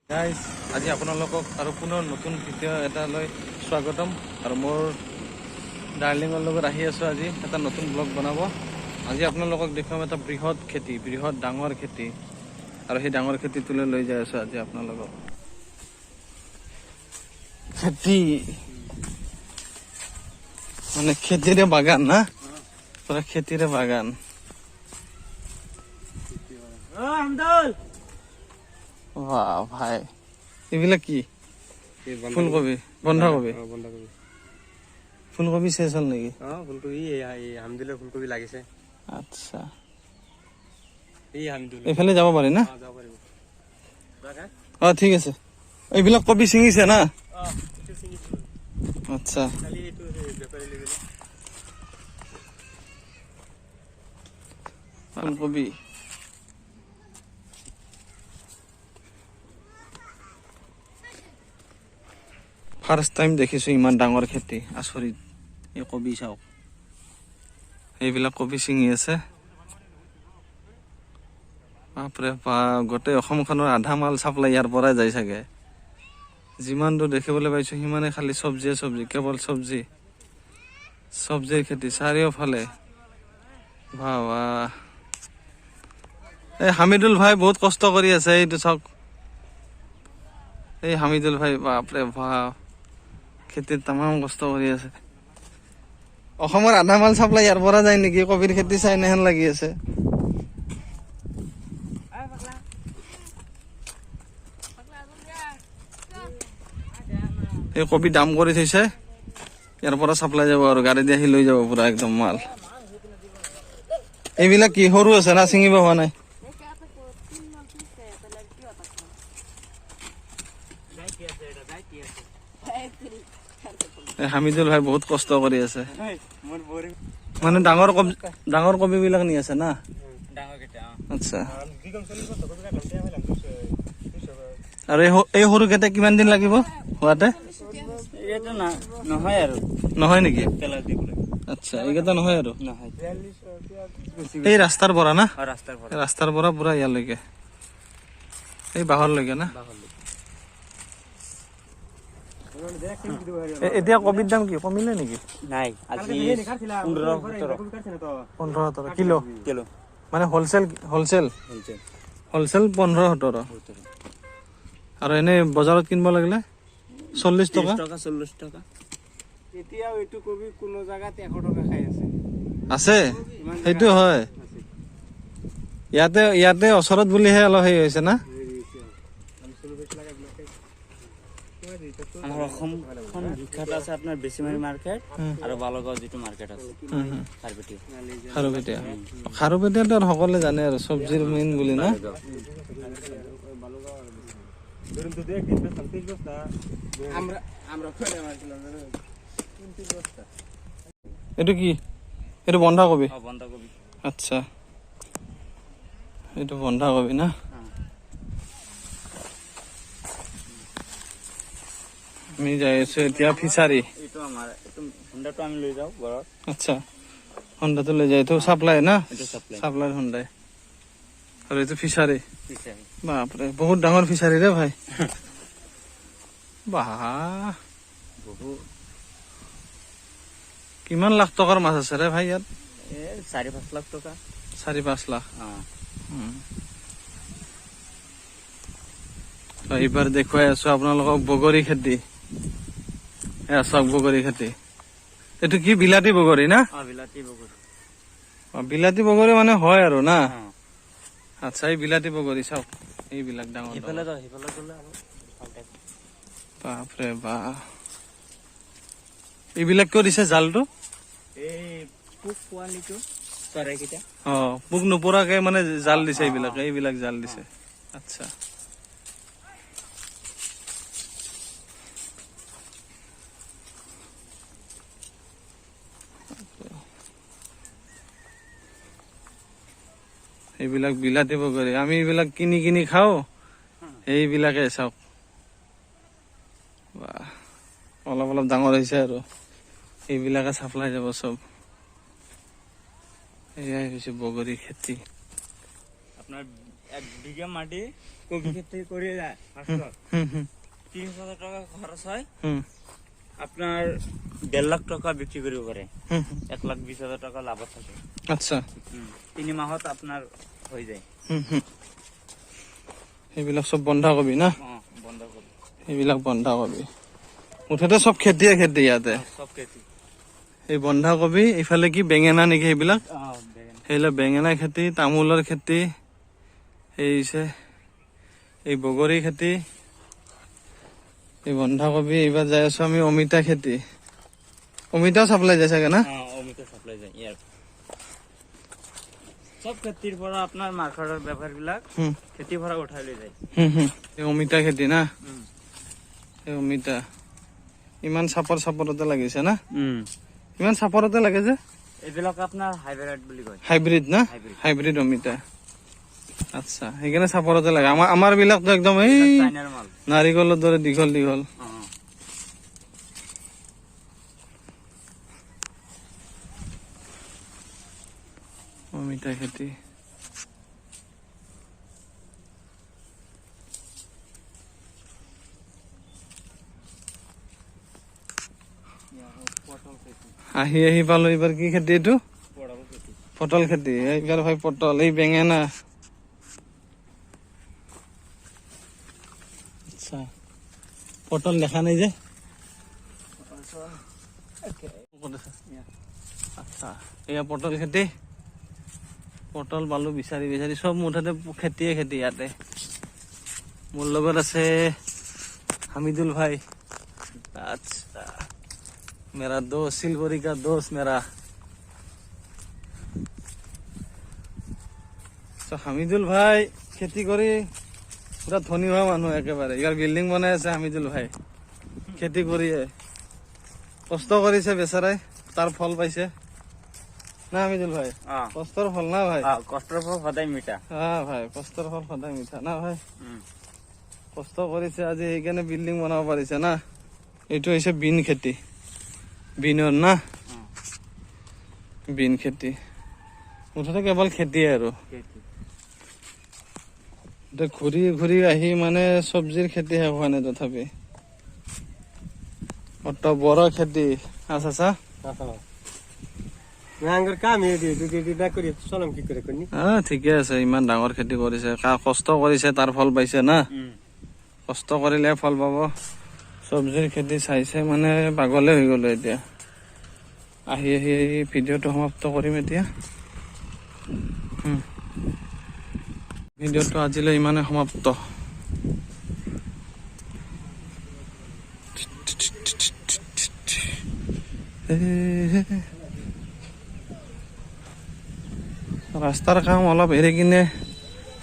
Guys আজি আপোনালোকক আৰু পুনৰ নতুন ভিডিঅ' এটালৈ স্বাগতম আৰু মোৰ ডাৰ্লিঙৰ লগত আহি আছোঁ আজি এটা নতুন ব্লগ বনাব। আজি আপোনালোকক দেখুৱাম এটা বৃহৎ খেতি, বৃহৎ ডাঙৰ খেতি আৰু সেই ডাঙৰ খেতিটোলৈ লৈ যাই আছোঁ আজি আপোনালোকক। খেতি মানে খেতিৰে বাগান না, পুৰা খেতিৰে বাগান। বাহ ভাই, এইবিলাক কি? ফুলকবি, বন্ধাকবি। ফুলকবি শেষ হল নেকি? ফুলকবি হামদুলিল্লাহ ফুলকবি লাগিছে। আচ্ছা, এইফালে যাব পাৰি না? অ ঠিক আছে। এইবিলাক কবি ছিঙিছে না? আচ্ছা, ফুলকবি ফাৰ্ষ্ট টাইম দেখিছো ইমান ডাঙৰ খেতি, আচৰিত। এই কবি চাওক, এইবিলাক কবি ছিঙি আছে। বাপৰে বাপ, গোটেই অসমখনৰ আধা মাল চাপ্লাই ইয়াৰ পৰাই যায় চাগে। যিমান দূৰ দেখিবলৈ পাইছো সিমানে খালি চব্জিয়ে চব্জি, কেৱল চব্জি, চব্জিৰ খেতি চাৰিওফালে। বাহ বাহ, এই হামিদুল ভাই বহুত কষ্ট কৰি আছে। এইটো চাওক, এই হামিদুল ভাই, বাপৰে বাপ, খেতিত তামাম কষ্ট কৰি আছে। অসমৰ আধা মাল চাপ্লাই ইয়াৰ পৰা যায় নেকি? কবিৰ খেতি চাই নেহেন লাগি আছে। এই কবি দাম কৰি থৈছে, ইয়াৰ পৰা চাপ্লাই যাব আৰু গাড়ী দি আহি লৈ যাব পুৰা একদম মাল। এইবিলাক কি সৰু আছে না, ছিঙিব হোৱা নাই? হামিদুল ভাই বহুত কষ্ট কৰি আছে, মানে ডাঙৰ কবি বিলাক নি আছে না? আচ্ছা, আৰু এই সৰু কেইটা কিমান দিন লাগিব হোৱাতে? নহয় নেকি? আচ্ছা, এইকেইটা নহয় আৰু এই ৰাস্তাৰ পৰা না? ৰাস্তাৰ পৰা পুৰা ইয়ালৈকে, এই বাহৰলৈকে না? এতিয়া কবিৰ দাম কি কমিলে নেকি? নাই, আজি 15-17 কিলো, মানে হোলচেল 15-17। আৰু এনে বজাৰত কিনিব লাগিলে 40 টকা। এতিয়াও এইটো কবি কোনো জাগাত 100 টকা খাই আছে। সেইটো হয়, ইয়াতে ওচৰত বুলিহে অলপ হেৰি হৈছে না? আমাৰ অসমখন বিখ্যাত আছে আপোনাৰ বেছিমাৰী মাৰ্কেট আৰু বালগাঁও যিটো মাৰ্কেট আছে খাৰুপেটীয়াটো সকলোৱে জানে আৰু চব্জিৰ মেইন বুলি না? এইটো কি? এইটো বন্ধাকবি? আচ্ছা, এইটো বন্ধাকবি না? আমি যাই আছো এতিয়া ফিচাৰী। আচ্ছা, হন্ডাটো লৈ যায়, এইটো চাপ্লাই না? Supply Hyundai. আৰু এইটো ফিচাৰী। বাপৰে, বহুত ডাঙৰ ফিচাৰী ৰে ভাই। বাহ, কিমান লাখ টকাৰ মাছ আছে ৰে ভাই ইয়াত? 4-5 লাখ টকা। 4-5 লাখ। এইবাৰ দেখুৱাই আছো আপোনালোকক বগৰী খেতি। চাওক বগৰী খেতি, এইটো কি বিলাতী বগৰী না? বিলাতী বগৰী মানে হয় আৰু না? আচ্ছা, এই বিলাতী বগৰী চাওক, এইবিলাক ডাঙৰ। বাপৰে বাপ, এইবিলাক কিয় দিছে জালটো? পোক নপৰাকে মানে জাল দিছে, এইবিলাক জাল দিছে। আচ্ছা, এইবিলাক বিলাতী বগৰী। আমি এইবিলাক কিনি খাও, এইবিলাকে চাওক। অলপ ডাঙৰ হৈছে আৰু এইবিলাকে চাপ্লাই যাব চব। এয়াই হৈছে বগৰী খেতি। আপোনাৰ 1 বিঘা মাটি কবি খেতি কৰি যায় ফাৰ্ষ্টত হুম হুম 30,000 টকা খৰচ হয় হুম আপোনাৰ 1.5 লাখ টকা বিক্ৰী কৰিব পাৰে হুম 1,20,000 টকা লাভত থাকে আচ্ছা 3 মাহত আপোনাৰ হৈ যায় হুম হুম এইবিলাক চব বন্ধাকবি না বন্ধ কৰি এইবিলাক বন্ধাকবি মুঠতে চব খেতিয়ে খেতি ইয়াতে সব খেতি এই বন্ধাকবি ইফালে কি বেঙেনা নেকি সেইবিলাক বেগেন সেইবিলাক বেঙেনা খেতি তামোলৰ খেতি এই বগৰী খেতি এই বন্ধাকবি এইবাৰ যাই আছো আমি অমিতা খেতি অমিতাও চাপ্লাই যায় চাগে না অমিতা সাপ্লাই যায় ইয়াৰ সব খেতিৰ পৰা আপোনাৰ মাৰ্কেটৰ বেপাৰীবিলাক হুম খেতিৰ পৰা উঠাই লৈ যায় হুম হুম এই অমিতা খেতি না এই অমিতা ইমান চাপৰতে লাগিছে না ইমান চাপৰতে লাগে যে এইবিলাক আপোনাৰ হাইব্ৰিড বুলি কয় হাইব্ৰিড না Hybrid. হাইব্ৰিড অমিতা আচ্ছা সেইকাৰণে চাপৰতে লাগে আমাৰ বিলাকতো একদম এই চাইনাৰ মাল নাৰিকলৰ দৰে দীঘল দীঘল অমিতা খেতি আহি পালো এইবাৰ কি খেতি এইটো পটল খেতি এইবাৰ ভাই পটল এই বেঙেনা আচ্ছা পটল দেখা নাই যে আচ্ছা এয়া পটল খেতি পটল পালো বিচাৰি বিচাৰি চব মুঠতে খেতিয়ে খেতি ইয়াতে মোৰ লগত আছে হামিদুল ভাই আচ্ছা मेरा दोस्त सिलवरी का दोस्त मेरा হামিদুল ভাই খেতি কৰি পুৰা ধনী হোৱা মানুহ একেবাৰে ইয়াৰ বিল্ডিং বনাই আছে হামিদুল ভাই খেতি কৰিয়ে কষ্ট কৰিছে বেচাৰাই তাৰ ফল পাইছে না হামিদুল ভাই কষ্টৰ ফল না ভাই কষ্টৰ ফল সদায় মিঠা ভাই কষ্টৰ ফল সদায় মিঠা না ভাই কষ্ট কৰিছে আজি সেইকাৰণে বিল্ডিং বনাব পাৰিছে না এইটো হৈছে বিন খেতি বিনৰ না বিন খেতি মুঠতে কেৱল খেতিয়ে আৰু ঘূৰি ঘূৰি আহি মানে চব্জিৰ খেতি শেষ হোৱা নাই তথাপি অত বড় খেতি আচ্ছা ঠিকে আছে ইমান ডাঙৰ খেতি কৰিছে কষ্ট কৰিছে তাৰ ফল পাইছে না কষ্ট কৰিলে ফল পাব চব্জিৰ খেতি চাইছে মানে পাগলে হৈ গলো এতিয়া আহি ভিডিঅ'টো সমাপ্ত কৰিম এতিয়া ভিডিঅ'টো আজিলৈ ইমানে সমাপ্ত ৰাস্তাৰ কাম অলপ এৰি কিনে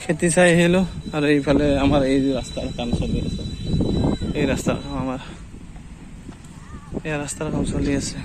খেতি চাই আহিলো আৰু এইফালে আমাৰ এই ৰাস্তাৰ কাম চলি আছে এই ৰাস্তাৰ কাম আমাৰ এই ৰাস্তাৰ কাম চলি আছে